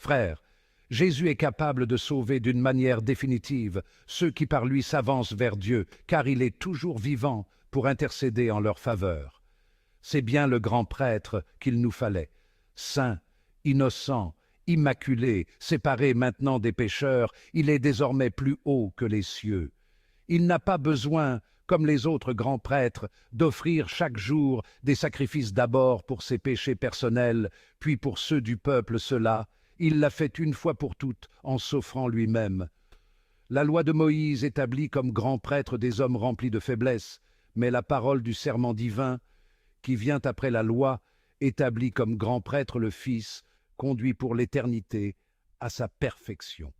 Frères, Jésus est capable de sauver d'une manière définitive ceux qui par lui s'avancent vers Dieu, car il est toujours vivant pour intercéder en leur faveur. C'est bien le grand prêtre qu'il nous fallait, saint, innocent, immaculé, séparé maintenant des pécheurs, il est désormais plus haut que les cieux. Il n'a pas besoin, comme les autres grands prêtres, d'offrir chaque jour des sacrifices d'abord pour ses péchés personnels, puis pour ceux du peuple cela. Il l'a fait une fois pour toutes en s'offrant lui-même. La loi de Moïse établit comme grand prêtre des hommes remplis de faiblesse, mais la parole du serment divin, qui vient après la loi, établit comme grand prêtre le Fils, conduit pour l'éternité à sa perfection.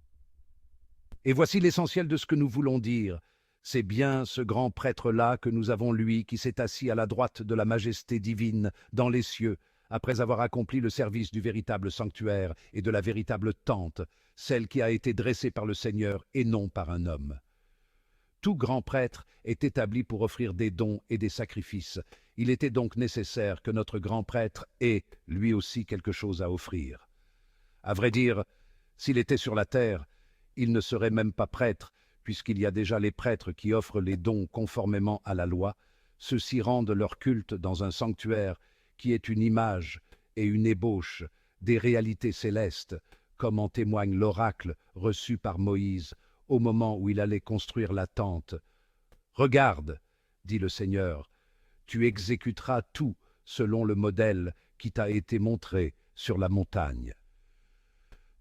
Et voici l'essentiel de ce que nous voulons dire. C'est bien ce grand prêtre-là que nous avons, lui, qui s'est assis à la droite de la majesté divine dans les cieux, après avoir accompli le service du véritable sanctuaire et de la véritable tente, celle qui a été dressée par le Seigneur et non par un homme. Tout grand prêtre est établi pour offrir des dons et des sacrifices. Il était donc nécessaire que notre grand prêtre ait, lui aussi, quelque chose à offrir. À vrai dire, s'il était sur la terre, il ne serait même pas prêtre, puisqu'il y a déjà les prêtres qui offrent les dons conformément à la loi. Ceux-ci rendent leur culte dans un sanctuaire qui est une image et une ébauche des réalités célestes, comme en témoigne l'oracle reçu par Moïse au moment où il allait construire la tente. « Regarde, dit le Seigneur, tu exécuteras tout selon le modèle qui t'a été montré sur la montagne. »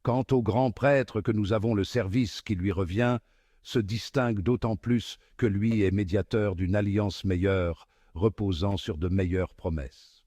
Quant au grand prêtre que nous avons le service qui lui revient, se distingue d'autant plus que lui est médiateur d'une alliance meilleure, reposant sur de meilleures promesses.